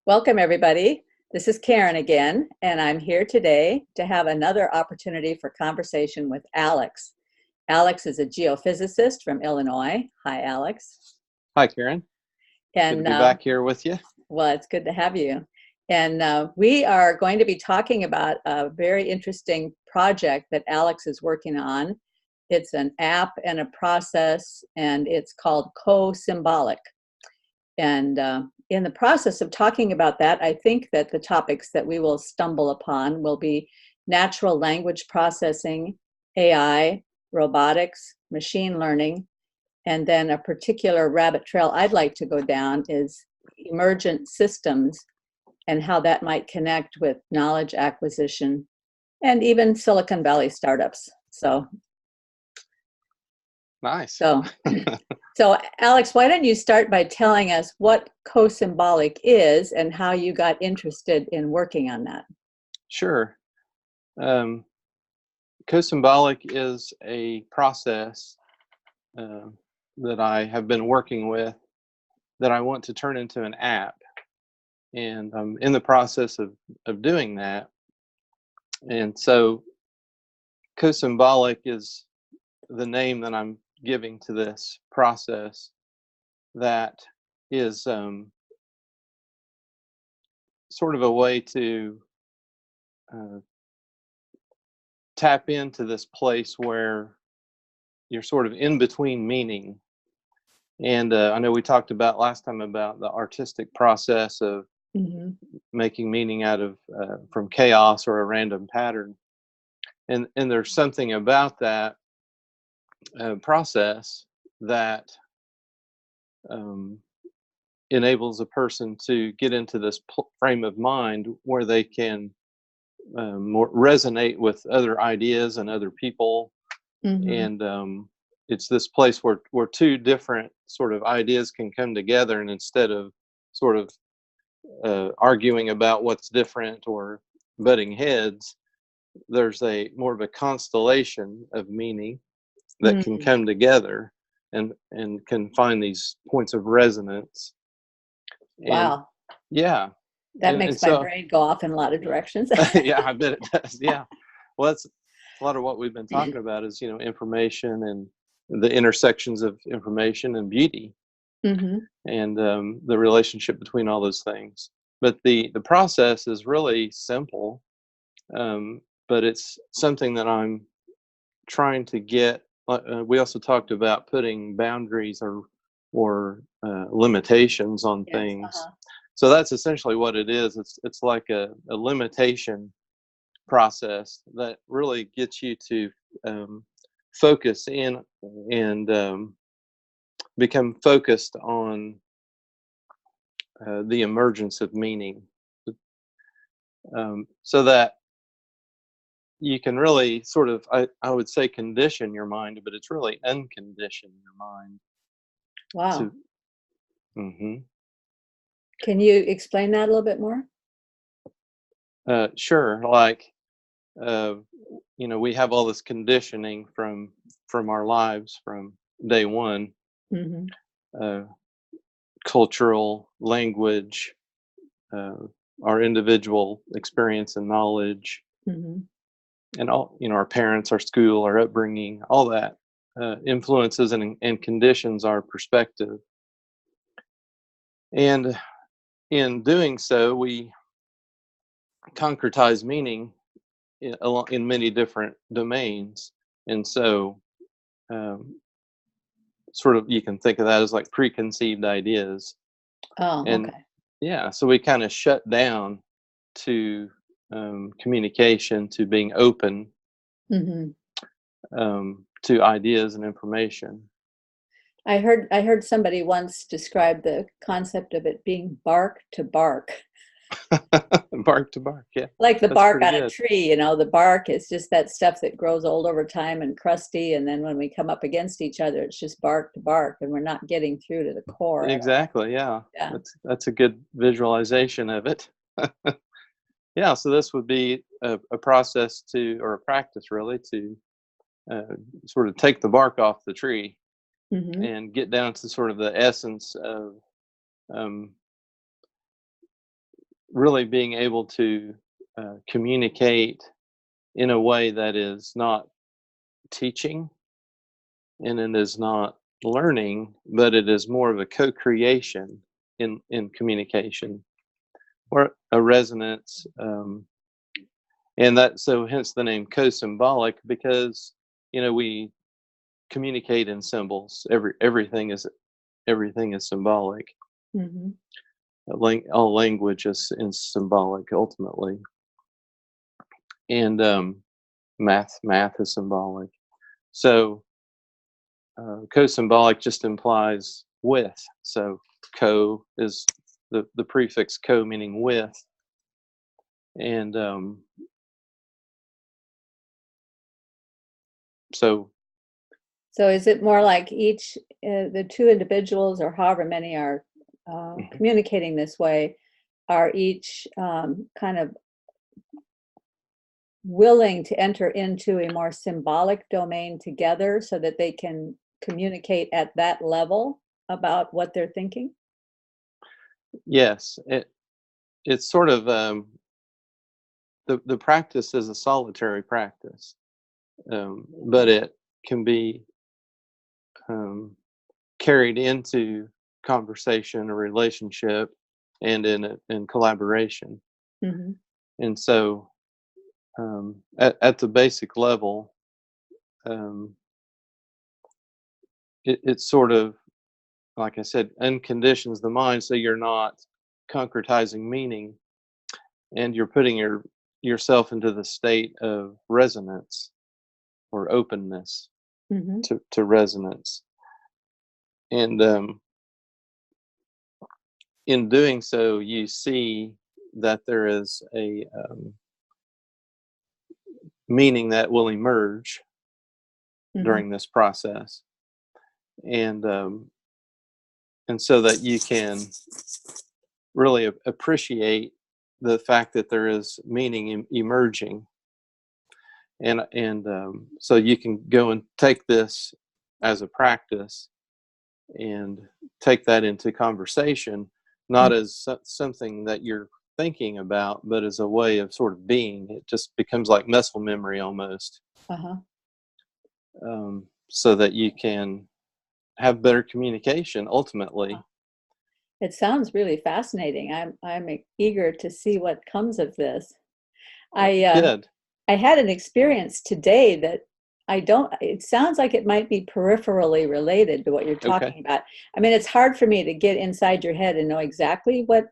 Welcome, everybody. This is Karen again, and I'm here today to have another opportunity for conversation with Alex. Alex is a geophysicist from Illinois. Hi, Alex. Hi, Karen. And good to be back here with you. Well, it's good to have you. And we are going to be talking about a very interesting project that Alex is working on. It's an app and a process, and it's called Co-Symbolic. And in the process of talking about that, I think that the topics that we will stumble upon will be natural language processing, AI, robotics, machine learning, and then a particular rabbit trail I'd like to go down is emergent systems and how that might connect with knowledge acquisition and even Silicon Valley startups. Nice. So Alex, why don't you start by telling us what co-symbolic is and how you got interested in working on that? Sure. Co-symbolic is a process that I have been working with that I want to turn into an app. And I'm in the process of doing that. And so co-symbolic is the name that I'm giving to this process that is sort of a way to tap into this place where you're sort of in between meaning. And I know we talked about last time about the artistic process of making meaning out of from chaos or a random pattern. And there's something about that process that enables a person to get into this frame of mind where they can more resonate with other ideas and other people. And it's this place where two different sort of ideas can come together, and instead of sort of arguing about what's different or butting heads, there's a more of a constellation of meaning that can come together and can find these points of resonance. Wow. And, yeah. That makes my brain go off in a lot of directions. Yeah, I bet it does. Yeah. Well, that's a lot of what we've been talking about is, information and the intersections of information and beauty and the relationship between all those things. But the process is really simple, but it's something that I'm trying to get. We also talked about putting boundaries or limitations on things. So that's essentially what it is. It's like a limitation process that really gets you to focus in and become focused on the emergence of meaning, so that you can really sort of, I would say, condition your mind, but it's really uncondition your mind. Wow. Can you explain that a little bit more? Sure. Like, we have all this conditioning from our lives from day one, cultural, language, our individual experience and knowledge, and all, our parents, our school, our upbringing, all that influences and conditions our perspective. And in doing so, we concretize meaning in many different domains. And so sort of you can think of that as like preconceived ideas. Okay. Yeah, so we kind of shut down to communication, to being open to ideas and information. I heard somebody once describe the concept of it being bark to bark. Bark to bark, yeah. Like the bark on a tree, the bark is just that stuff that grows old over time and crusty, and then when we come up against each other, it's just bark to bark, and we're not getting through to the core. Exactly, yeah. That's a good visualization of it. Yeah, so this would be a process or a practice really to sort of take the bark off the tree and get down to sort of the essence of really being able to communicate in a way that is not teaching and it is not learning, but it is more of a co-creation in communication or a resonance. And that, so hence the name co-symbolic, because, we communicate in symbols. Everything is symbolic. Mm-hmm. All language is symbolic ultimately, and math is symbolic. So co-symbolic just implies with. So co is the prefix co, meaning with, and so is it more like each the two individuals, or however many are communicating this way, are each kind of willing to enter into a more symbolic domain together so that they can communicate at that level about what they're thinking? yes, it's sort of the practice is a solitary practice, but it can be carried into conversation or relationship and in collaboration. Mm-hmm. And so at the basic level, it sort of, like I said, unconditions the mind, so you're not concretizing meaning, and you're putting yourself into the state of resonance or openness Mm-hmm. to resonance. And in doing so, you see that there is a meaning that will emerge Mm-hmm. during this process, and so that you can really appreciate the fact that there is meaning emerging, and so you can go and take this as a practice and take that into conversation, not as something that you're thinking about, but as a way of sort of being. It just becomes like muscle memory almost, Uh-huh. so that you can have better communication ultimately. It sounds really fascinating. I'm eager to see what comes of this. Good. I had an experience today that it sounds like it might be peripherally related to what you're Okay. talking about. I mean, it's hard for me to get inside your head and know exactly what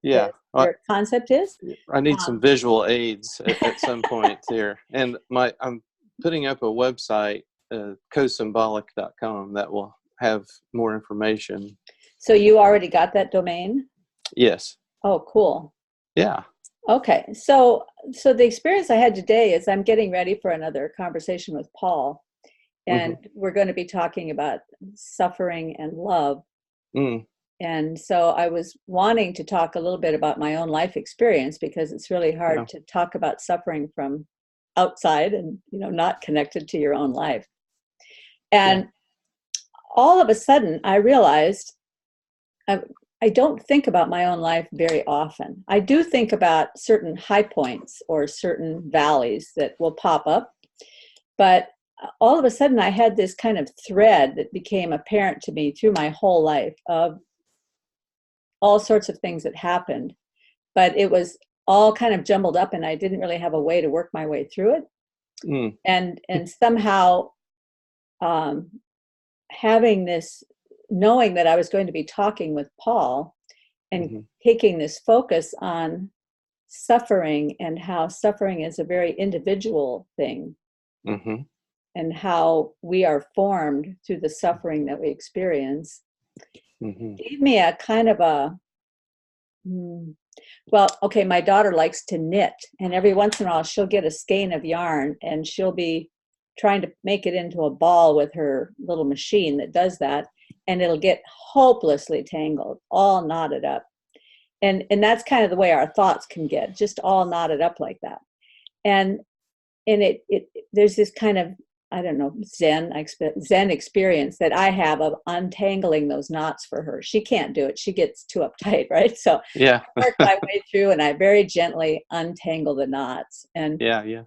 Yeah. your concept is. I need some visual aids at some point here. And I'm putting up a website, cosymbolic.com, that will have more information. So you already got that domain? Yes. Oh, cool. Yeah. Okay. So the experience I had today is I'm getting ready for another conversation with Paul, and we're going to be talking about suffering and love. Mm. And so I was wanting to talk a little bit about my own life experience, because it's really hard to talk about suffering from outside and, not connected to your own life. And all of a sudden I realized I don't think about my own life very often. I do think about certain high points or certain valleys that will pop up, but all of a sudden I had this kind of thread that became apparent to me through my whole life of all sorts of things that happened, but it was all kind of jumbled up and I didn't really have a way to work my way through it. Mm. And somehow having this, knowing that I was going to be talking with Paul and taking this focus on suffering and how suffering is a very individual thing, and how we are formed through the suffering that we experience, gave me a kind of a, well, okay, my daughter likes to knit, and every once in a while she'll get a skein of yarn and she'll be trying to make it into a ball with her little machine that does that, and it'll get hopelessly tangled, all knotted up. And that's kind of the way our thoughts can get, just all knotted up like that. And it there's this kind of I don't know, Zen experience that I have of untangling those knots for her. She can't do it. She gets too uptight, right? So Yeah. I work my way through and I very gently untangle the knots. Yeah. Yeah.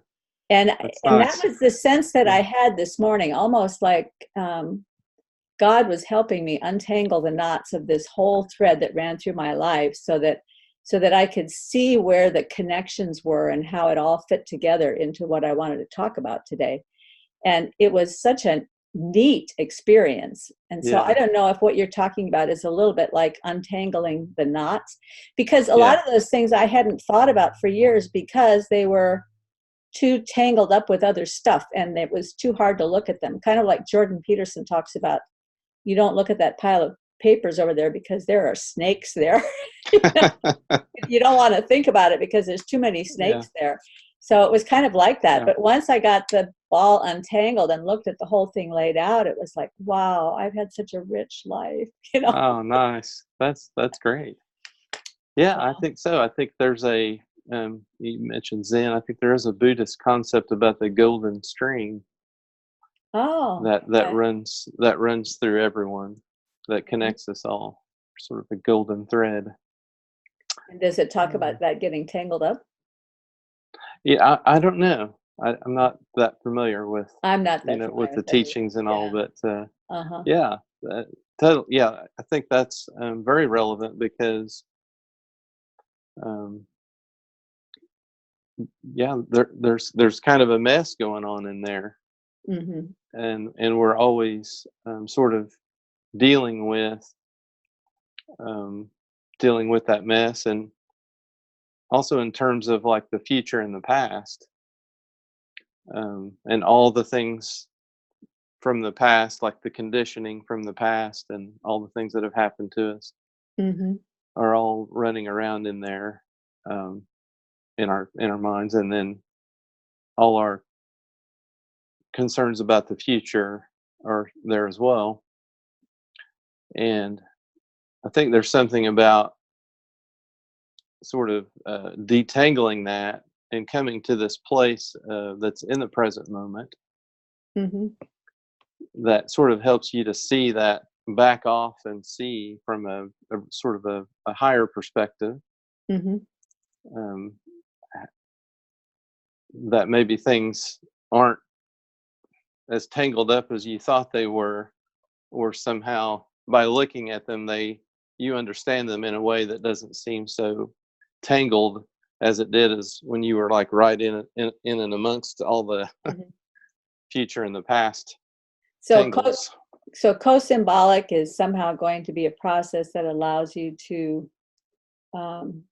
And That's that nice. was the sense that I Yeah. had this morning, almost like God was helping me untangle the knots of this whole thread that ran through my life so that I could see where the connections were and how it all fit together into what I wanted to talk about today. And it was such a neat experience. And so I Yeah. don't know if what you're talking about is a little bit like untangling the knots, because a lot Yeah. of those things I hadn't thought about for years because they were too tangled up with other stuff and it was too hard to look at them. Kind of like Jordan Peterson talks about, you don't look at that pile of papers over there because there are snakes there. You don't want to think about it because there's too many Yeah. snakes there. So it was kind of like that. Yeah. But once I got the ball untangled and looked at the whole thing laid out, it was like, wow, I've had such a rich life, you know. Oh, nice. That's great. Yeah, I think so. I think there's a you mentioned Zen. I think there is a Buddhist concept about the golden string Oh, that okay. runs through everyone, that connects us all, sort of a golden thread. And does it talk Um, about that getting tangled up? yeah, I don't know. I'm not that familiar with I'm not that with familiar the with that either. teachings and all, Yeah. but Uh-huh. yeah, yeah, I think that's very relevant because um, yeah, there's kind of a mess going on in there, Mm-hmm. and we're always sort of dealing with um, dealing with that mess, and also in terms of like the future and the past, and all the things from the past, like the conditioning from the past, and all the things that have happened to us Mm-hmm. are all running around in there, um, in our minds, and then all our concerns about the future are there as well. And I think there's something about sort of detangling that and coming to this place that's in the present moment Mm-hmm. that sort of helps you to see that, back off and see from a sort of a higher perspective, Mm-hmm. um, that maybe things aren't as tangled up as you thought they were, or somehow by looking at them you understand them in a way that doesn't seem so tangled as it did as when you were like right in and amongst all the Mm-hmm. future and the past So tangles. So co-symbolic is somehow going to be a process that allows you to um,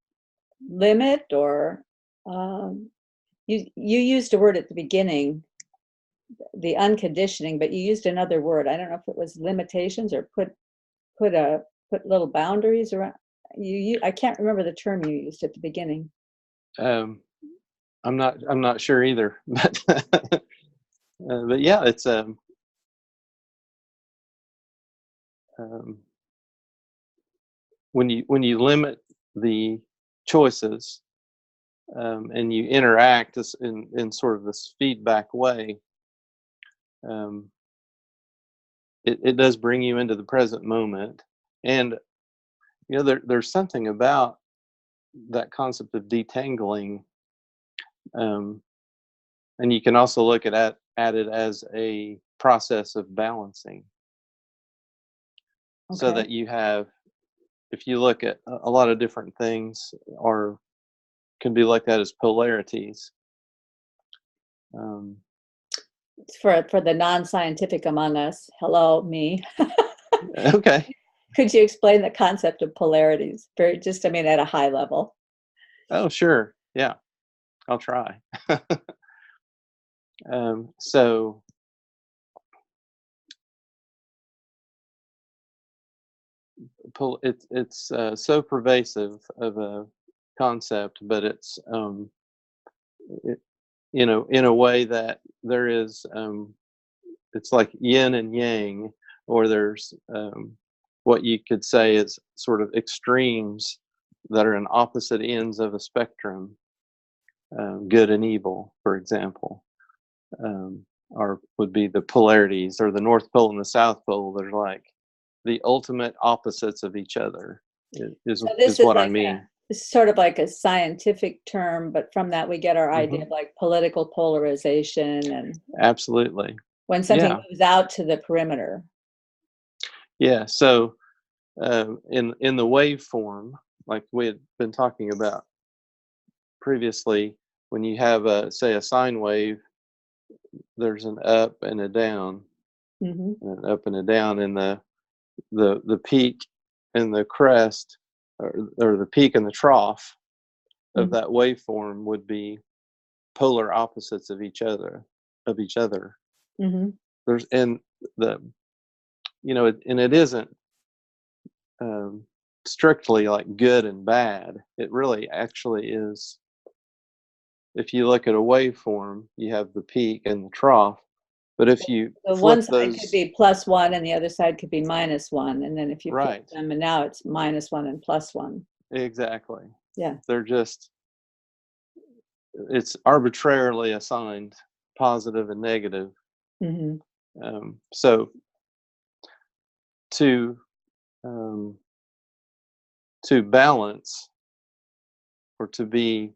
limit or um, you used a word at the beginning, the unconditioning, but you used another word. I don't know if it was limitations or put little boundaries around. I can't remember the term you used at the beginning. um, I'm not sure either, but yeah, it's um, when you limit the choices, and you interact in sort of this feedback way, um, it does bring you into the present moment. And there's something about that concept of detangling, um, and you can also look at it as a process of balancing, so Okay. that you have, if you look at a lot of different things, or can be looked at as polarities. um, For the non-scientific among us, hello, me. okay. Could you explain the concept of polarities? I mean, at a high level. Oh, sure. Yeah, I'll try. So it's so pervasive of a concept, but it, in a way that there is, it's like yin and yang, or there's what you could say is sort of extremes that are in opposite ends of a spectrum, good and evil, for example. would be the polarities, or the North Pole and the South Pole. They're like the ultimate opposites of each other. Is So this is is what I like mean. this is sort of like a scientific term, but from that we get our idea of like political polarization and Absolutely. when something Yeah. moves out to the perimeter. Yeah. So in the waveform, like we had been talking about previously, when you have say a sine wave, there's an up and a down, Mm-hmm. an up and a down, and the peak and the crest, or the peak and the trough of Mm-hmm. that waveform would be polar opposites of each other. Mm-hmm. There's and the and it isn't strictly like good and bad. It really actually is. If you look at a waveform, you have the peak and the trough. But if you So one flip side could those, be +1 and the other side could be -1. And then if you flip right, them, and now it's -1 and +1. exactly. Yeah. They're just, it's arbitrarily assigned positive and negative. Mm-hmm. So to um, to balance, or to be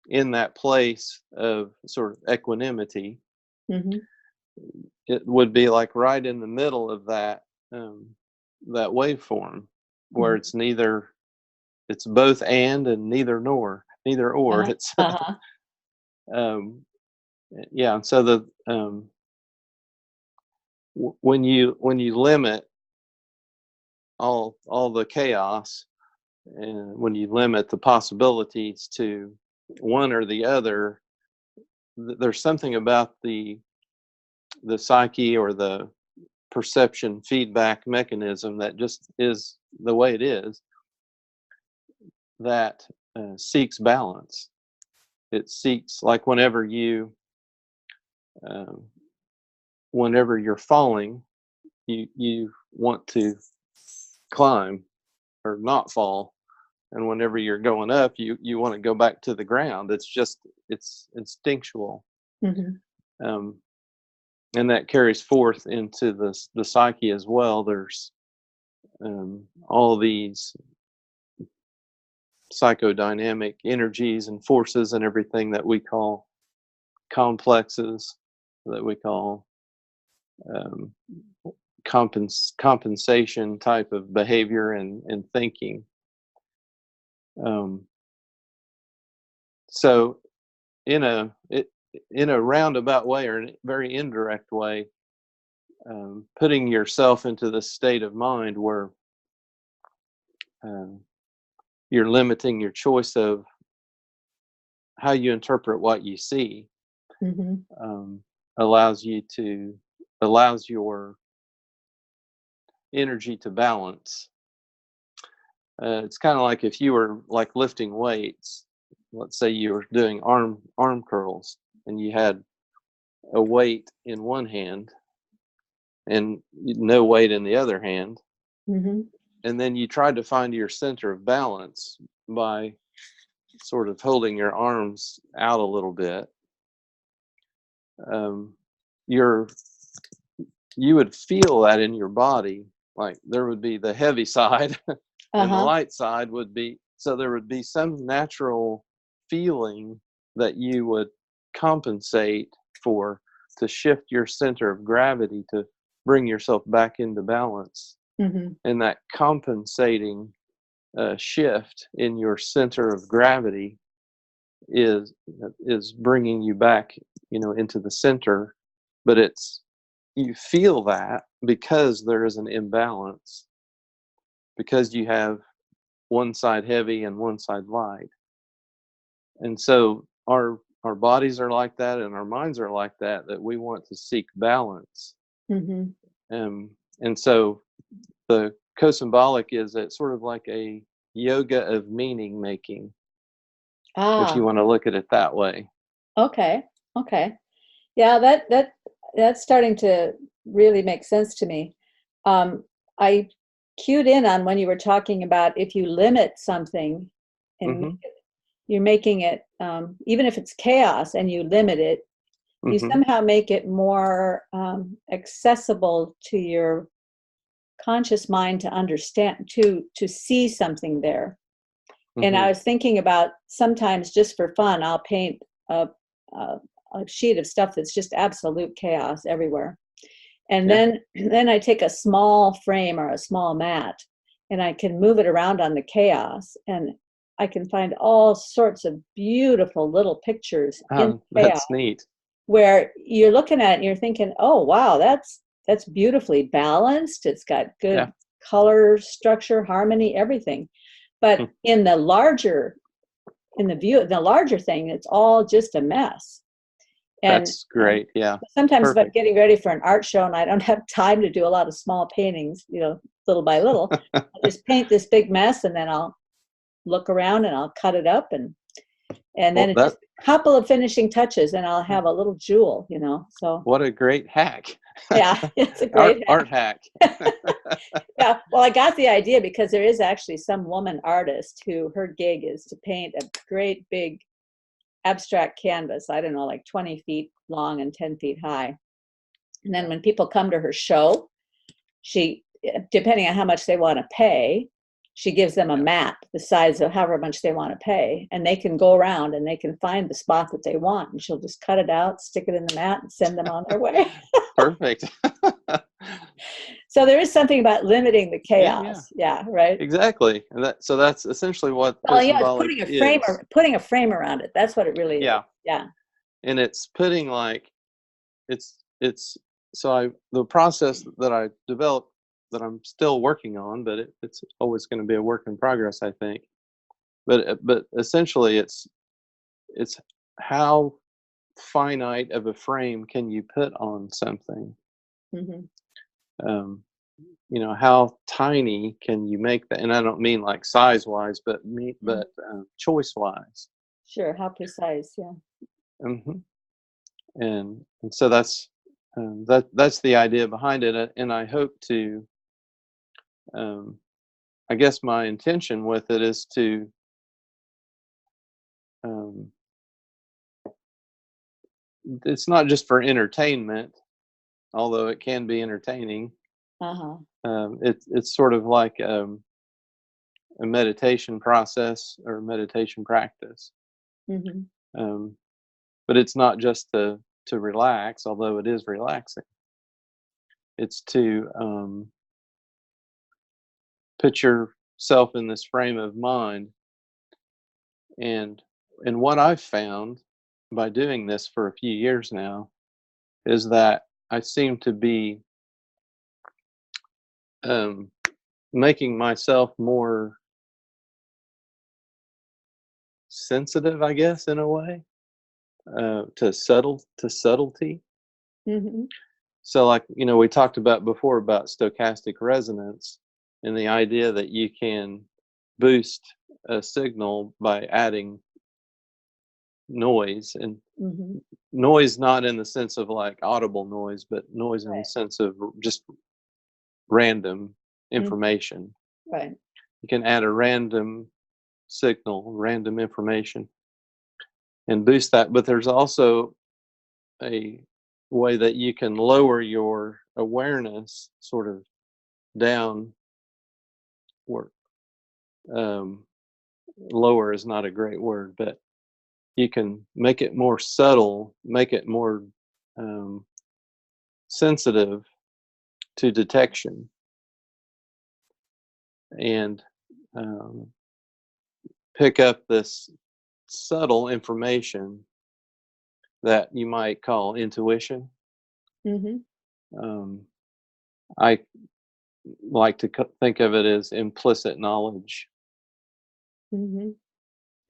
in that place of sort of equanimity, Mm-hmm. it would be like right in the middle of that waveform, where Mm-hmm. it's both and neither nor, neither or. Uh-huh. It's Uh-huh. um, yeah. And so when you limit all the chaos, and when you limit the possibilities to one or the other, there's something about the psyche, or the perception feedback mechanism, that just is the way it is, that seeks balance. It seeks, like um, whenever you're falling, you want to climb or not fall, and whenever you're going up, you want to go back to the ground. It's instinctual. Mm-hmm. um, and that carries forth into the psyche as well. There's all these psychodynamic energies and forces and everything that we call complexes, that we call um, compensation type of behavior and thinking. Um, so in a roundabout way, or in a very indirect way, putting yourself into the state of mind where um, you're limiting your choice of how you interpret what you see, Mm-hmm. um, allows your energy to balance. It's kind of like if you were like lifting weights. Let's say you were doing arm curls, and you had a weight in one hand and no weight in the other hand, Mm-hmm. and then you tried to find your center of balance by sort of holding your arms out a little bit. um, you're you would feel that in your body. Like there would be the heavy side and the Uh-huh. light side would be, so there would be some natural feeling that you would compensate for, to shift your center of gravity, to bring yourself back into balance. Mm-hmm. And that compensating shift in your center of gravity is bringing you back, into the center. But you feel that because there is an imbalance, because you have one side heavy and one side light. And so our bodies are like that, and our minds are like that, that we want to seek balance. Mm-hmm. And so the co-symbolic is that sort of like a yoga of meaning making, if you Ah, want to look at it that way. okay. Okay. Yeah, that's starting to really make sense to me. I cued in on when you were talking about if you limit something and Hmm. you're making it, even if it's chaos and you limit it, you somehow make it more accessible to your conscious mind to understand, to see something there. And I was thinking about, sometimes just for fun, I'll paint a sheet of stuff that's just absolute chaos everywhere. And then I take a small frame or a small mat, and I can move it around on the chaos, and I can find all sorts of beautiful little pictures in chaos. That's neat. Where you're looking at it and you're thinking, oh, wow, that's beautifully balanced. It's got good color, structure, harmony, everything. But in the larger thing, it's all just a mess. And that's great. Yeah. Sometimes if I'm getting ready for an art show and I don't have time to do a lot of small paintings, little by little, I'll just paint this big mess, and then I'll look around and I'll cut it up, and then it's just a couple of finishing touches, and I'll have a little jewel, So what a great hack. Yeah, it's a great art hack. Yeah, well, I got the idea because there is actually some woman artist who her gig is to paint a great big abstract canvas, I don't know, like 20 feet long and 10 feet high. And then when people come to her show, she, depending on how much they want to pay, she gives them a map the size of however much they want to pay, and they can go around and they can find the spot that they want, and she'll just cut it out, stick it in the mat, and send them on their way. Perfect. So there is something about limiting the chaos. Yeah, right. Exactly. And so that's essentially what it's putting a frame around it. That's what it really is. Yeah. And it's putting the process that I developed, that I'm still working on, but it's always going to be a work in progress, I think. But essentially it's how finite of a frame can you put on something? How tiny can you make that? And I don't mean like size wise, but choice wise. Sure. How precise. Yeah. And so that's the idea behind it. And I hope to, I guess my intention with it is to, it's not just for entertainment, although it can be entertaining. It's sort of like a meditation process or meditation practice. But it's not just to relax, although it is relaxing. It's to put yourself in this frame of mind. And what I've found by doing this for a few years now is that I seem to be making myself more sensitive, I guess, in a way, to subtlety. So, like, we talked about before about stochastic resonance, and the idea that you can boost a signal by adding noise, and noise not in the sense of like audible noise, but noise in the sense of just random information. Right. You can add a random signal, random information, and boost that. But there's also a way that you can lower your awareness sort of down. Lower is not a great word, but you can make it more subtle, make it more sensitive to detection, and pick up this subtle information that you might call intuition. I like to think of it as implicit knowledge.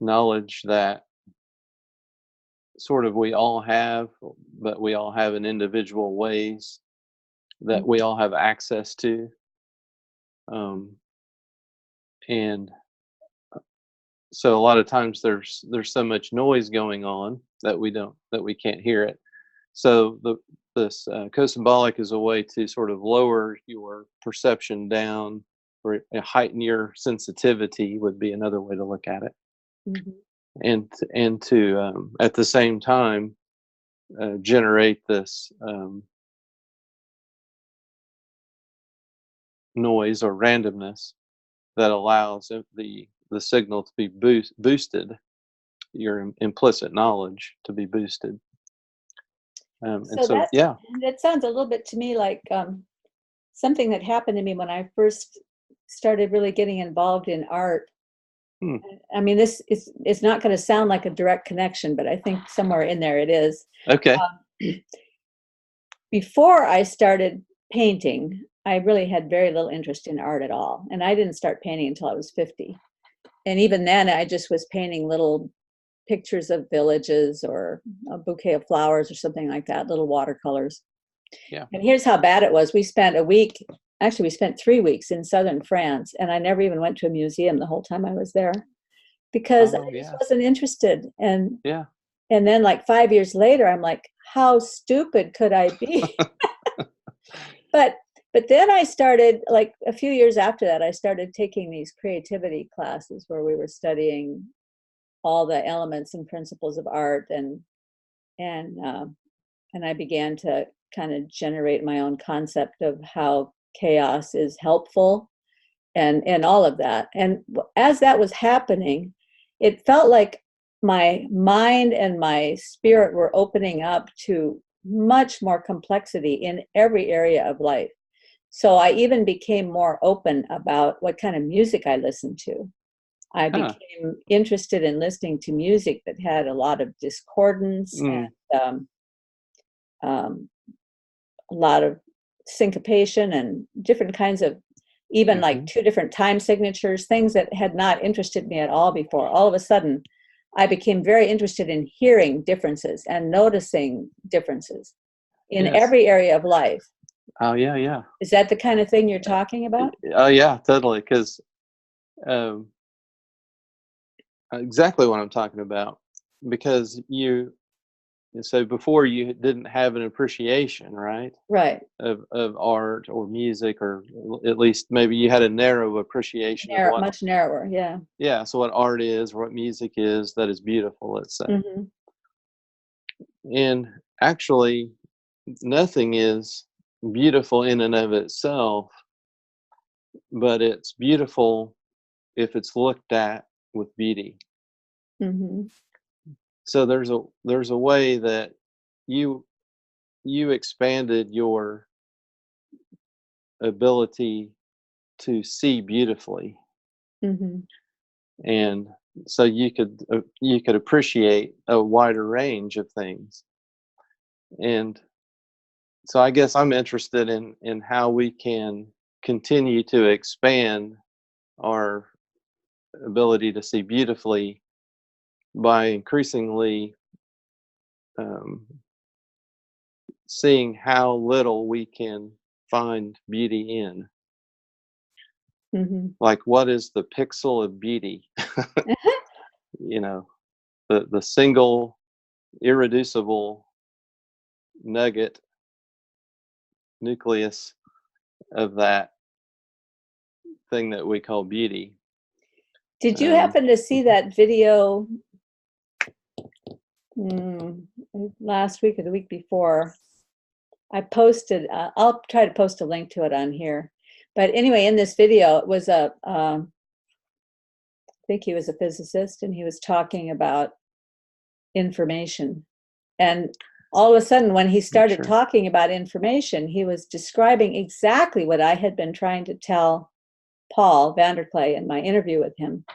Knowledge that sort of we all have, but we all have in individual ways that we all have access to. And so a lot of times there's so much noise going on that we can't hear it. So this co-symbolic is a way to sort of lower your perception down, or heighten your sensitivity would be another way to look at it. And to at the same time generate this noise or randomness that allows the signal to be boosted, your implicit knowledge to be boosted. So that sounds a little bit to me like something that happened to me when I first started really getting involved in art. I mean, this is not going to sound like a direct connection, but I think somewhere in there it is. Okay. Before I started painting, I really had very little interest in art at all. And I didn't start painting until I was 50. And even then, I just was painting little pictures of villages or a bouquet of flowers or something like that, little watercolors. Yeah. And here's how bad it was. We spent 3 weeks in southern France, and I never even went to a museum the whole time I was there because I just wasn't interested. And then like 5 years later, I'm like, how stupid could I be? But then I started, like a few years after that, I started taking these creativity classes where we were studying all the elements and principles of art, and I began to kind of generate my own concept of how chaos is helpful and all of that. And as that was happening, it felt like my mind and my spirit were opening up to much more complexity in every area of life. So I even became more open about what kind of music I listened to. I became interested in listening to music that had a lot of discordance and a lot of syncopation and different kinds of, even like 2 different time signatures, things that had not interested me at all before. All of a sudden, I became very interested in hearing differences and noticing differences in every area of life. Oh, yeah. Is that the kind of thing you're talking about? Oh, yeah, totally. Because exactly what I'm talking about. Because so before you didn't have an appreciation, right? Right. Of art or music, or at least maybe you had a narrow appreciation of what, much narrower, yeah. Yeah, so what art is, or what music is that is beautiful, let's say. And actually, nothing is beautiful in and of itself, but it's beautiful if it's looked at with beauty. So there's a way that you expanded your ability to see beautifully, and so you could appreciate a wider range of things. And so I guess I'm interested in how we can continue to expand our ability to see beautifully by increasingly seeing how little we can find beauty in. Like, what is the pixel of beauty? The single irreducible nucleus of that thing that we call beauty. Did you happen to see that video last week or the week before? I posted, I'll try to post a link to it on here. But anyway, in this video, it was I think he was a physicist, and he was talking about information. And all of a sudden, when he started talking about information, he was describing exactly what I had been trying to tell Paul Vanderklay in my interview with him.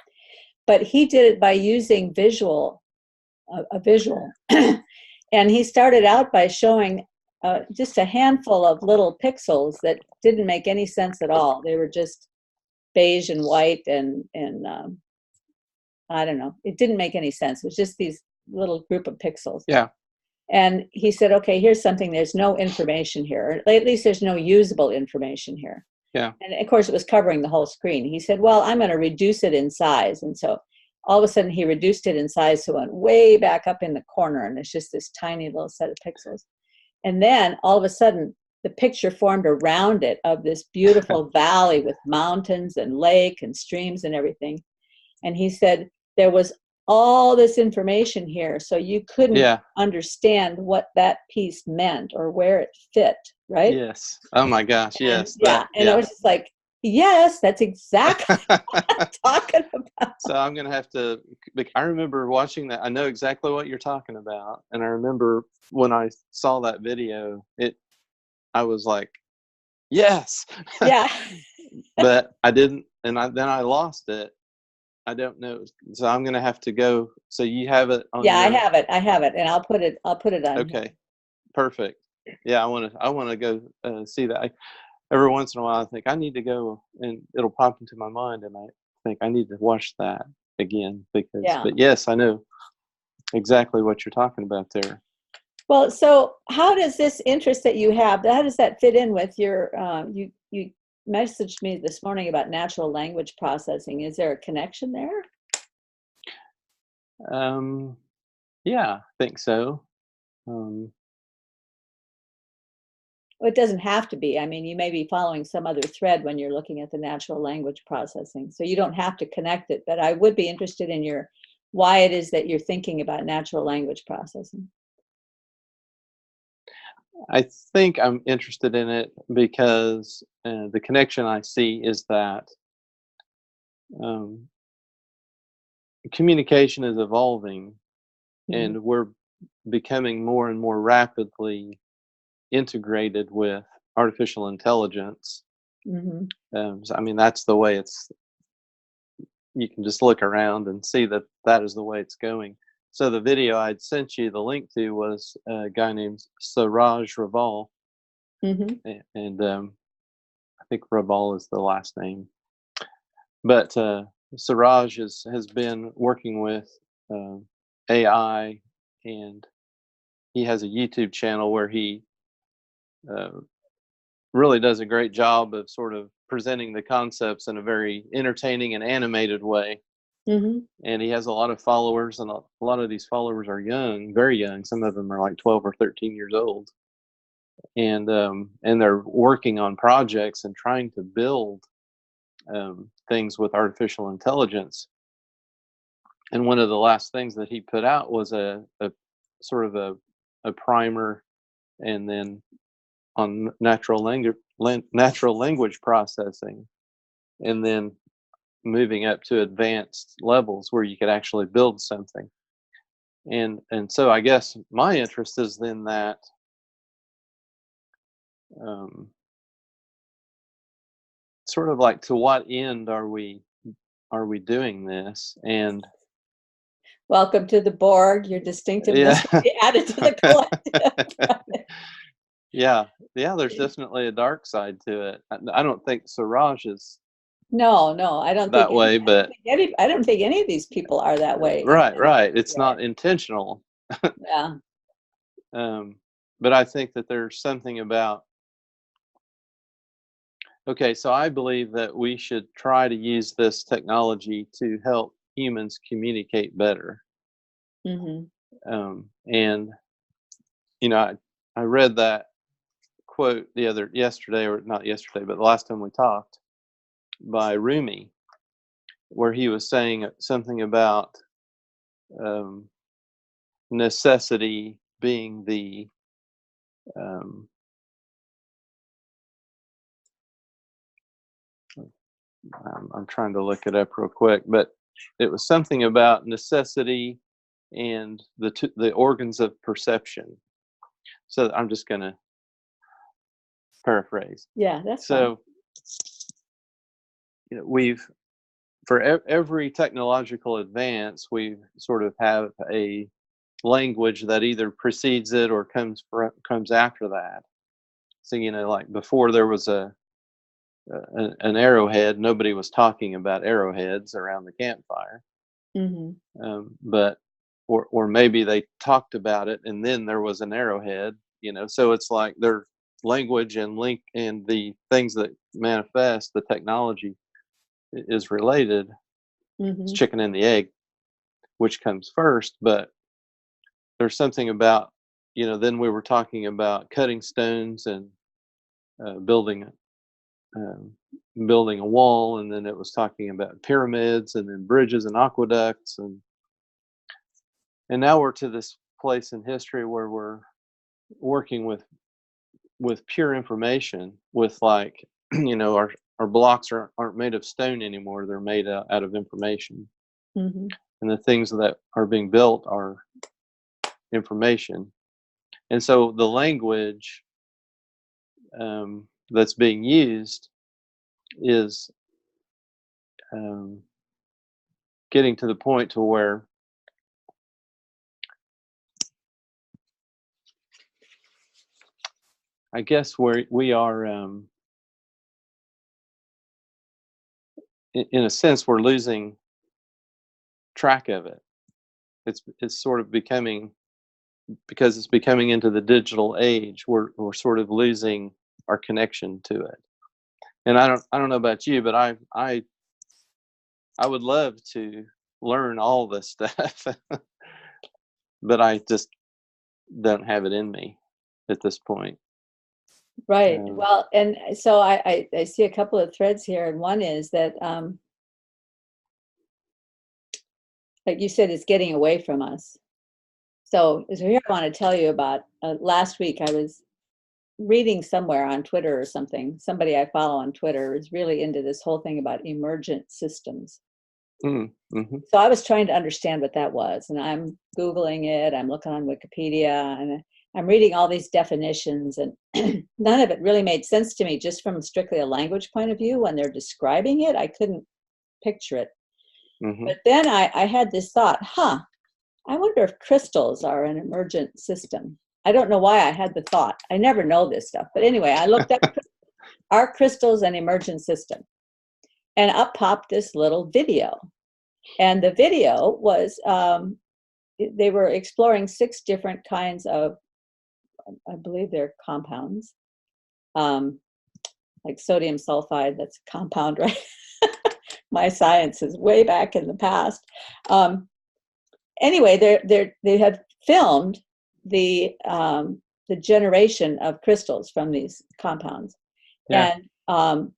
But he did it by using a visual. And he started out by showing just a handful of little pixels that didn't make any sense at all. They were just beige and white and I don't know. It didn't make any sense. It was just these little group of pixels. Yeah. And he said, okay, here's something. There's no information here. Or at least there's no usable information here. Yeah. And of course, it was covering the whole screen. He said, well, I'm going to reduce it in size. And so all of a sudden, he reduced it in size, so it went way back up in the corner, and it's just this tiny little set of pixels. And then all of a sudden, the picture formed around it of this beautiful valley with mountains and lake and streams and everything. And he said there was all this information here, so you couldn't Yeah. understand what that piece meant or where it fit, right? Yes. Oh my gosh. And Yes. yeah, and I was just like, yes, that's exactly what I'm talking about. So I'm going to have to, I remember watching that. I know exactly what you're talking about. And I remember when I saw that video, I was like, yes, Yeah. but I didn't. And then I lost it. I don't know. So I'm going to have to go. So you have it on Yeah, I your, have it. I have it. And I'll put it on here. okay, perfect. Yeah. I want to go see that. Every once in a while I think I need to go, and it'll pop into my mind, and I think I need to watch that again Yeah. but yes, I know exactly what you're talking about there. Well, so how does this interest that you have, how does that fit in with your, you messaged me this morning about natural language processing. Is there a connection there? Yeah, I think so. Um, Well, it doesn't have to be. I mean, you may be following some other thread when you're looking at the natural language processing. So you don't have to connect it, but I would be interested in your, why it is that you're thinking about natural language processing. I think I'm interested in it because the connection I see is that um, communication is evolving, Mm-hmm. and we're becoming more and more rapidly integrated with artificial intelligence. Mm-hmm. So, I mean, that's the way you can just look around and see that is the way it's going. So the video I'd sent you the link to was a guy named Siraj Raval, Mm-hmm. and I think Raval is the last name. But Siraj has been working with uh, AI, and he has a YouTube channel where he uh, really does a great job of sort of presenting the concepts in a very entertaining and animated way. Mm-hmm. And he has a lot of followers, and a lot of these followers are young, very young. Some of them are like 12 or 13 years old, and they're working on projects and trying to build things with artificial intelligence. And one of the last things that he put out was a sort of a primer, and then on natural language processing, and then moving up to advanced levels where you could actually build something. And so I guess my interest is in that, um, sort of like, to what end are we doing this? And Welcome to the Borg. Your distinctiveness yeah. will be added to the collective. Yeah, yeah, there's definitely a dark side to it. I don't think Siraj is No, no, I don't think that way, but I don't think any of these people are that way. right, it's Yeah. not intentional. Yeah. um, but I think that there's something about, okay, so I believe that we should try to use this technology to help humans communicate better. Mm-hmm. And I read that quote yesterday, or not yesterday, but the last time we talked, by Rumi, where he was saying something about um, necessity being the um, I'm trying to look it up real quick, but it was something about necessity and the organs of perception. So I'm just going to paraphrase. Yeah, that's fine. So we've, for every technological advance, we sort of have a language that either precedes it or comes after that. So like before there was an arrowhead, nobody was talking about arrowheads around the campfire. Mm-hmm. But or maybe they talked about it and then there was an arrowhead. So it's like their language and link and the things that manifest the technology is related. It's Mm-hmm. chicken and the egg, which comes first. But there's something about, then we were talking about cutting stones and building um, building a wall, and then it was talking about pyramids and then bridges and aqueducts, and And now we're to this place in history where we're working with pure information, with like, our blocks aren't made of stone anymore. They're made out of information. Mm-hmm. And the things that are being built are information. And so the language that's being used is getting to the point to where I guess we are, in a sense, we're losing track of it. It's sort of becoming, because it's becoming into the digital age, we're sort of losing our connection to it. And I don't know about you, but I would love to learn all this stuff, but I just don't have it in me at this point. Right. Well, and so I see a couple of threads here, and one is that, like you said, it's getting away from us. So here I want to tell you about, last week I was reading somewhere on Twitter or something. Somebody I follow on Twitter is really into this whole thing about emergent systems. Mm-hmm. So I was trying to understand what that was, and I'm Googling it, I'm looking on Wikipedia, and I'm reading all these definitions, and none of it really made sense to me just from strictly a language point of view. When they're describing it, I couldn't picture it. Mm-hmm. But then I had this thought, I wonder if crystals are an emergent system. I don't know why I had the thought. I never know this stuff. But anyway, I looked up, are crystals an emergent system? And up popped this little video. And the video was, they were exploring 6 different kinds of, I believe they're compounds, like sodium sulfide, that's a compound, right? My science is way back in the past. Anyway, they had filmed the generation of crystals from these compounds. Yeah. And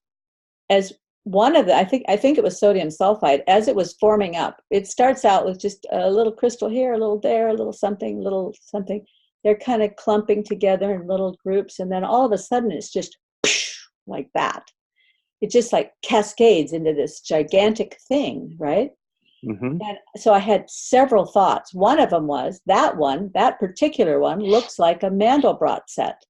as one of the, I think it was sodium sulfide, as it was forming up, it starts out with just a little crystal here, a little there, a little something. They're kind of clumping together in little groups, and then all of a sudden it's just like that. It just like cascades into this gigantic thing, right? Mm-hmm. And so I had several thoughts. One of them was that particular one looks like a Mandelbrot set.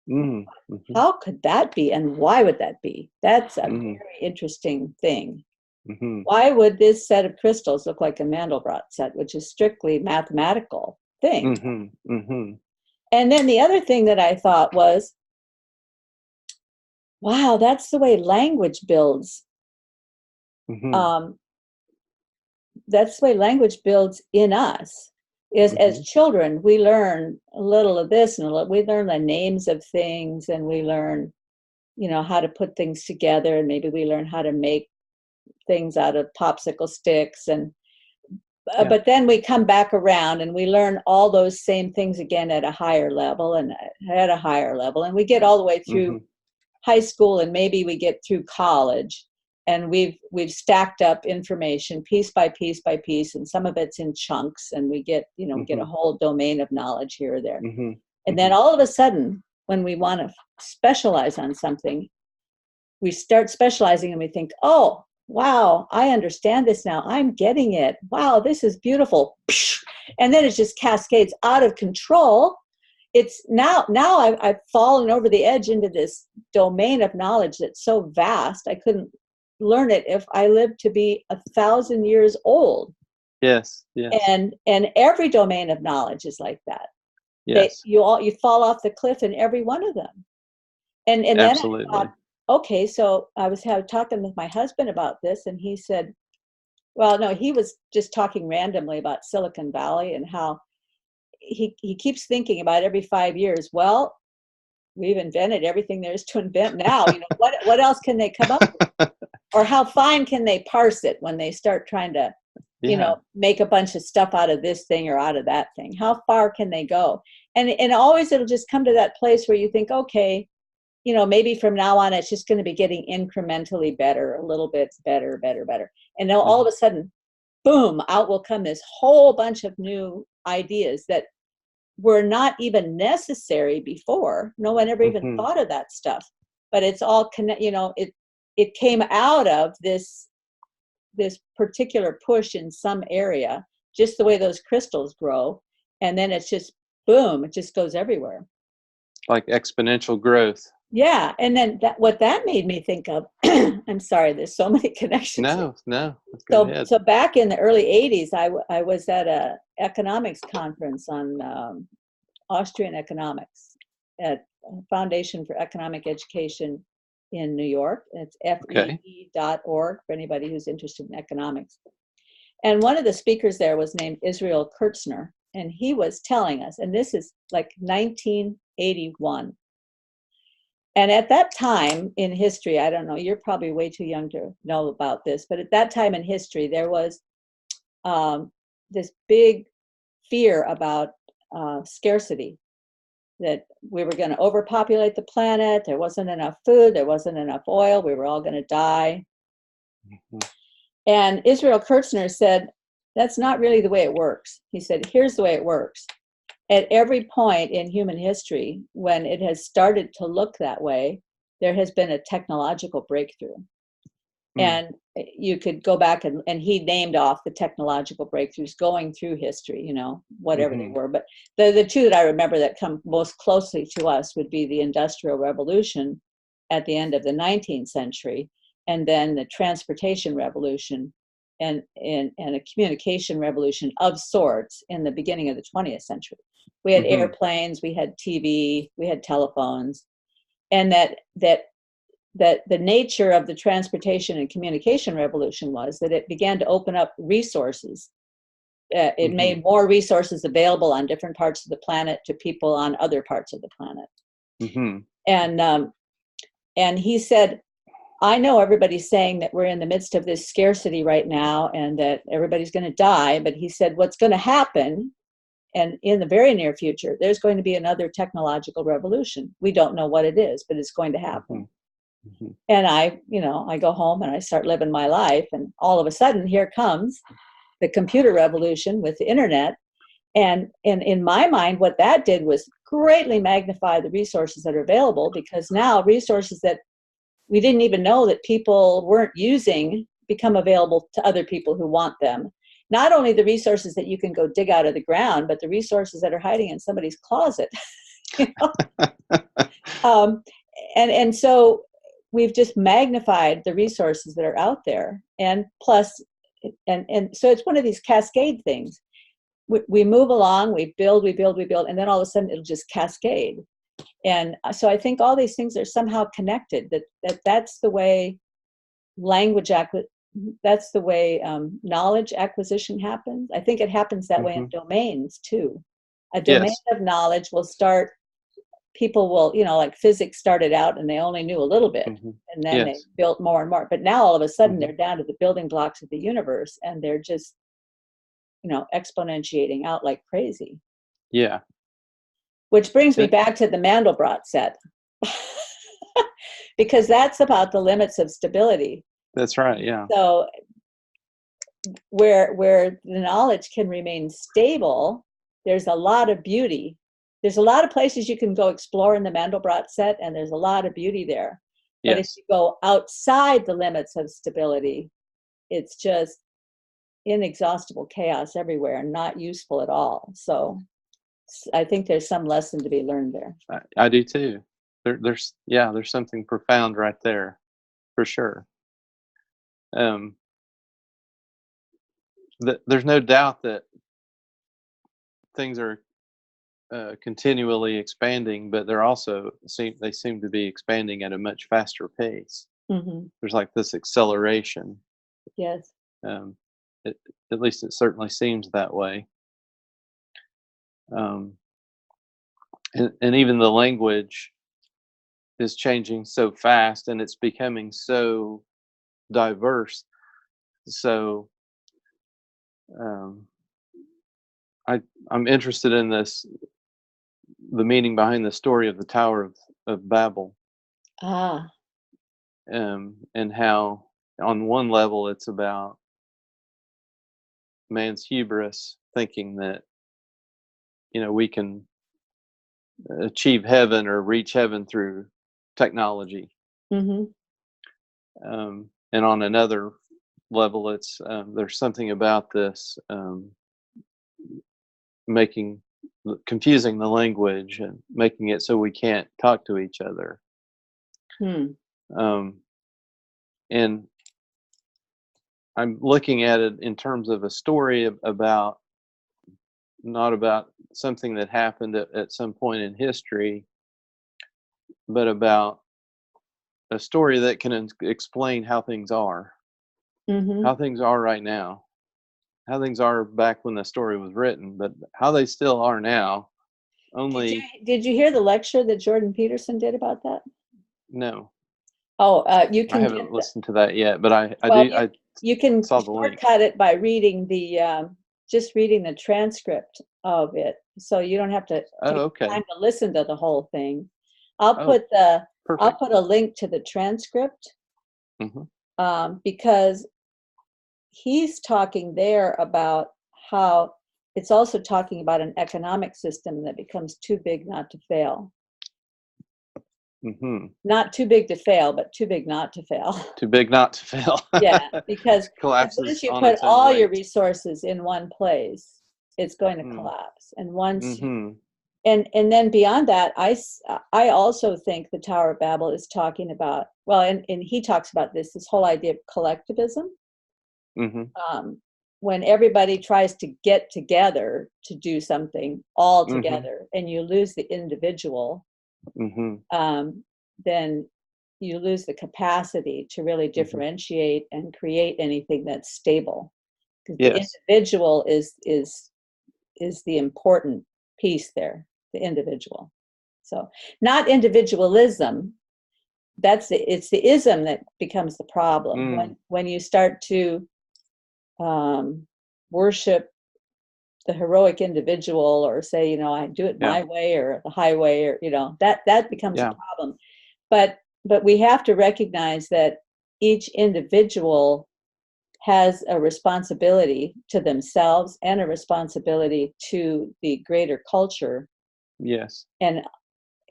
Mm-hmm. How could that be, and why would that be? That's a Mm-hmm. very interesting thing. Mm-hmm. Why would this set of crystals look like a Mandelbrot set, which is strictly mathematical thing? Mm-hmm. Mm-hmm. And then the other thing that I thought was, wow, that's the way language builds. Mm-hmm. That's the way language builds in us. Is Mm-hmm. as children, we learn a little of this, and we learn the names of things, and we learn, how to put things together, and maybe we learn how to make things out of popsicle sticks, and but then we come back around and we learn all those same things again at a higher level, and we get all the way through Mm-hmm. high school, and maybe we get through college, and we've stacked up information piece by piece by piece, and some of it's in chunks, and we get we get a whole domain of knowledge here or there. Mm-hmm. And then all of a sudden, when we want to specialize on something, we start specializing and we think, oh, wow, I understand this now. I'm getting it. Wow, this is beautiful. And then it just cascades out of control. It's now I've fallen over the edge into this domain of knowledge that's so vast, I couldn't learn it if I lived to be 1,000 years old. Yes. And every domain of knowledge is like that. Yes. You fall off the cliff in every one of them. And then Absolutely. I thought, okay, so I was talking with my husband about this, and he said, well, no, he was just talking randomly about Silicon Valley and how he keeps thinking about every 5 years. Well, we've invented everything there is to invent now. What else can they come up with? Or how fine can they parse it when they start trying to, make a bunch of stuff out of this thing or out of that thing? How far can they go? And always it'll just come to that place where you think, okay, maybe from now on it's just going to be getting incrementally better, a little bit better. And now all of a sudden, boom, out will come this whole bunch of new ideas that were not even necessary before. No one ever even thought of that stuff. But it's all it came out of this particular push in some area, just the way those crystals grow, and then it's just boom, it just goes everywhere. Like exponential growth. Yeah, and then what that made me think of, I'm sorry, there's so many connections. No. Go ahead. So back in the early 80s, I was at a economics conference on Austrian economics at Foundation for Economic Education in New York. It's fee.org for anybody who's interested in economics. And one of the speakers there was named Israel Kurtzner, and he was telling us, and this is like 1981. And at that time in history, I don't know, you're probably way too young to know about this, but at that time in history, there was this big fear about scarcity, that we were going to overpopulate the planet. There wasn't enough food. There wasn't enough oil. We were all going to die. And Israel Kurtzner said, that's not really the way it works. He said, here's the way it works. At every point in human history, when it has started to look that way, there has been a technological breakthrough. And you could go back and he named off the technological breakthroughs going through history, whatever they were. But the two that I remember that come most closely to us would be the Industrial Revolution at the end of the 19th century, and then the transportation revolution and a communication revolution of sorts in the beginning of the 20th century. We had airplanes, we had TV, we had telephones, and that the nature of the transportation and communication revolution was that it began to open up resources. It made more resources available on different parts of the planet to people on other parts of the planet. And he said, I know everybody's saying that we're in the midst of this scarcity right now and that everybody's going to die, but he said what's going to happen, and in the very near future, there's going to be another technological revolution. We don't know what it is, but it's going to happen. And I go home and I start living my life, and all of a sudden here comes the computer revolution with the internet. And in my mind, what that did was greatly magnify the resources that are available, because now resources that we didn't even know that people weren't using become available to other people who want them. Not only the resources that you can go dig out of the ground, but the resources that are hiding in somebody's closet. And so we've just magnified the resources that are out there. And plus, and so it's one of these cascade things. We move along, we build, and then all of a sudden it'll just cascade. And so I think all these things are somehow connected, that's the way that's the way knowledge acquisition happens. I think it happens that way in domains too. A domain of knowledge will start, people will, like physics started out and they only knew a little bit, and then they built more and more. But now all of a sudden they're down to the building blocks of the universe, and they're just, exponentiating out like crazy. Yeah. Which brings me back to the Mandelbrot set, because that's about the limits of stability. That's right, yeah. So where the knowledge can remain stable, there's a lot of beauty. There's a lot of places you can go explore in the Mandelbrot set, and there's a lot of beauty there. But if you go outside the limits of stability, it's just inexhaustible chaos everywhere and not useful at all. So I think there's some lesson to be learned there. I do too. There's something profound right there, for sure. There's no doubt that things are continually expanding, but they're also seem to be expanding at a much faster pace. There's like this acceleration. Yes. At least it certainly seems that way. And even the language is changing so fast, and it's becoming so diverse. So I'm interested in the meaning behind the story of the Tower of Babel. And how on one level it's about man's hubris, thinking that we can achieve heaven or reach heaven through technology. Mm-hmm. And on another level, it's there's something about this confusing the language and making it so we can't talk to each other. And I'm looking at it in terms of a story about, not about something that happened at some point in history, but about a story that can explain how things are, how things are right now, how things are back when the story was written, but how they still are now. Only did you hear the lecture that Jordan Peterson did about that? No. Oh, you can. I haven't listened to that yet, but I you can saw the link. shortcut it by reading just reading the transcript of it, so you don't have to take time to listen to the whole thing. I'll put a link to the transcript, because he's talking there about how it's also talking about an economic system that becomes too big not to fail. Not too big to fail, but too big not to fail. Too big not to fail. Yeah, because once you put all your resources in one place, it's going to collapse. And once, and then beyond that, I also think the Tower of Babel is talking about, well, and he talks about this whole idea of collectivism. When everybody tries to get together to do something all together, and you lose the individual, then you lose the capacity to really differentiate and create anything that's stable. Because the individual is the important piece there, the individual. So not individualism. It's the ism that becomes the problem. When you start to worship the heroic individual, or say, I do it my way or the highway, or that becomes a problem. But we have to recognize that each individual has a responsibility to themselves and a responsibility to the greater culture. Yes. And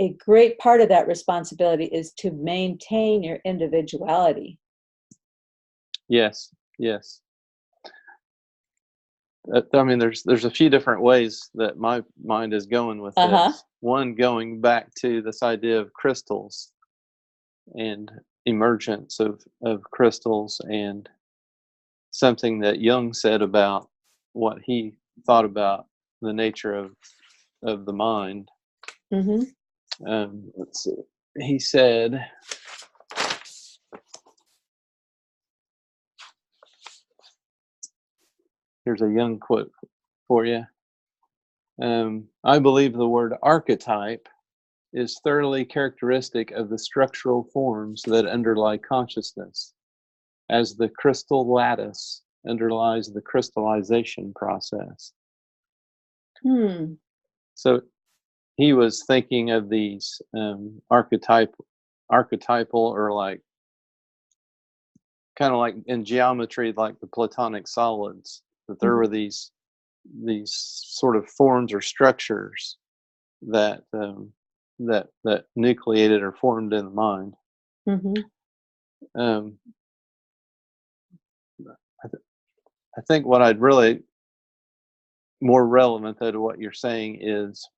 a great part of that responsibility is to maintain your individuality. Yes. I mean, there's a few different ways that my mind is going with this. One, going back to this idea of crystals and emergence of crystals, and something that Jung said about what he thought about the nature of the mind. Let's see. He said, here's a Jung quote for you. I believe the word archetype is thoroughly characteristic of the structural forms that underlie consciousness, as the crystal lattice underlies the crystallization process. So he was thinking of these archetypal, or like kind of like in geometry, like the Platonic solids, that there were these sort of forms or structures that that nucleated or formed in the mind. I think what I'd really more relevant though to what you're saying is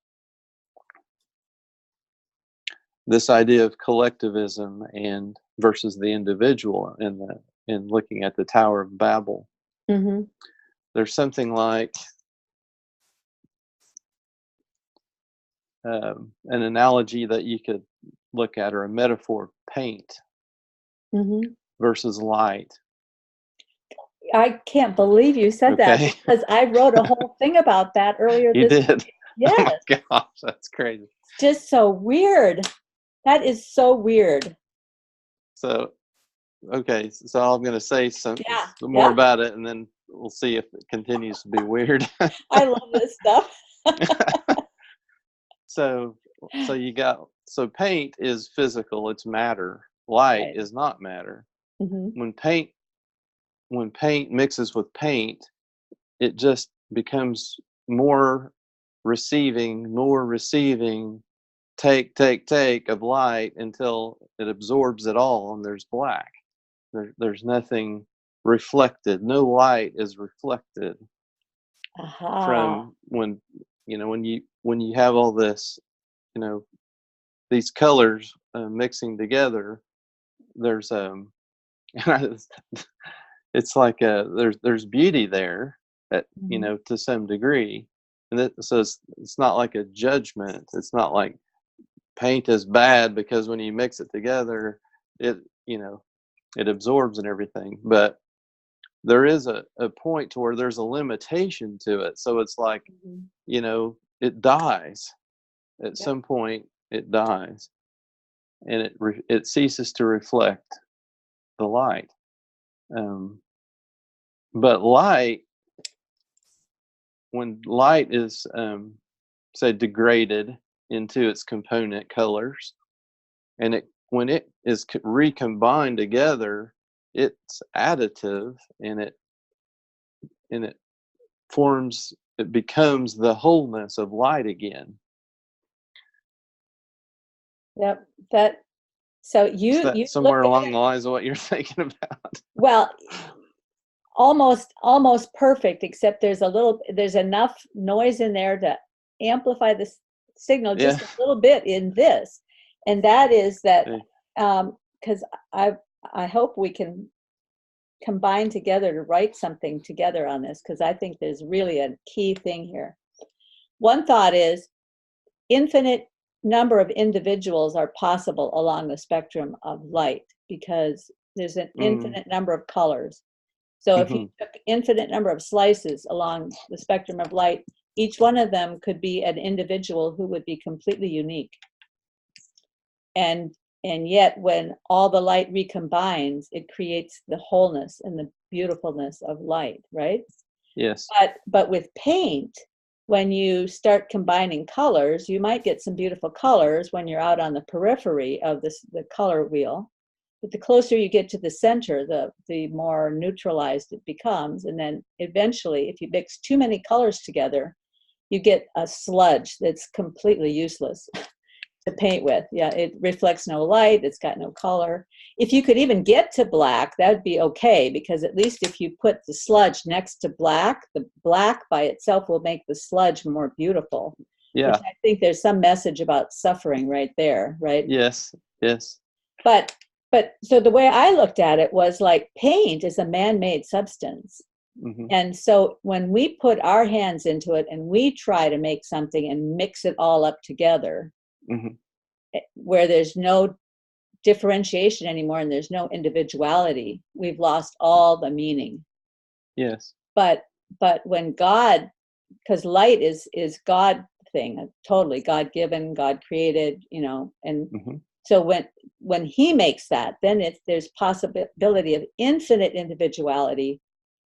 this idea of collectivism and versus the individual in looking at the Tower of Babel. There's something like an analogy that you could look at, or a metaphor: paint versus light. I can't believe you said that, because I wrote a whole thing about that earlier this week. You did? Yes. Oh my gosh, that's crazy. Just so weird. That is so weird. So, so I'm going to say some more about it, and then we'll see if it continues to be weird. I love this stuff. So paint is physical, it's matter. Light is not matter. When paint mixes with paint, it just becomes more receiving, more receiving, take of light until it absorbs it all, and there's black. There's nothing reflected. No light is reflected from when you have all this, these colors mixing together. There's it's like there's beauty there at to some degree, and so it's not like a judgment. It's not like paint is bad because when you mix it together, it absorbs and everything. But there is a point to where there's a limitation to it. So it's like it dies at some point. It dies, and it ceases to reflect the light. But light, when light is say degraded into its component colors, and when it is recombined together, it's additive, and it forms, it becomes the wholeness of light again. Yep. So you somewhere along the lines of what you're thinking about. Well, almost perfect, except there's enough noise in there to amplify the signal just a little bit in this, and that is that because I hope we can combine together to write something together on this, because I think there's really a key thing here. One thought is infinite number of individuals are possible along the spectrum of light, because there's an infinite number of colors. So if you took infinite number of slices along the spectrum of light, each one of them could be an individual who would be completely unique. And yet when all the light recombines, it creates the wholeness and the beautifulness of light, right? Yes. But with paint, when you start combining colors, you might get some beautiful colors when you're out on the periphery of the color wheel. But the closer you get to the center, the more neutralized it becomes. And then eventually, if you mix too many colors together, you get a sludge that's completely useless to paint with. Yeah, it reflects no light, it's got no color. If you could even get to black, that would be okay, because at least if you put the sludge next to black, the black by itself will make the sludge more beautiful. Yeah. Which I think there's some message about suffering right there, right? Yes, yes. But so the way I looked at it was like paint is a man-made substance. And so when we put our hands into it and we try to make something and mix it all up together, where there's no differentiation anymore and there's no individuality, we've lost all the meaning. Yes. But when God, because light is God thing, totally God-given, God created, and so when he makes that, then there's possibility of infinite individuality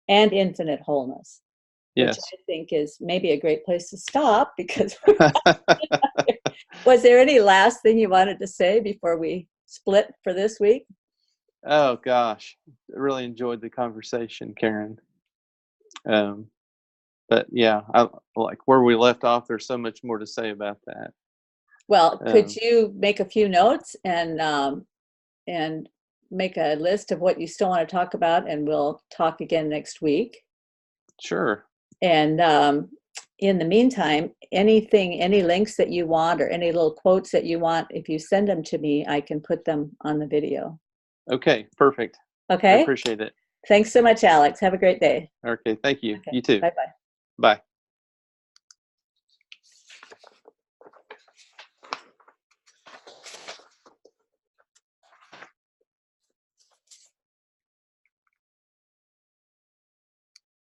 and infinite wholeness. Yes. Which I think is maybe a great place to stop, because was there any last thing you wanted to say before we split for this week? Oh gosh, I really enjoyed the conversation, Karen. But yeah, I like where we left off. There's so much more to say about that. Well, could you make a few notes and make a list of what you still want to talk about, and we'll talk again next week? Sure. And in the meantime, any links that you want or any little quotes that you want, if you send them to me, I can put them on the video. Okay, perfect. Okay. I appreciate it. Thanks so much, Alex. Have a great day. Okay, thank you. Okay. You too. Bye-bye. Bye.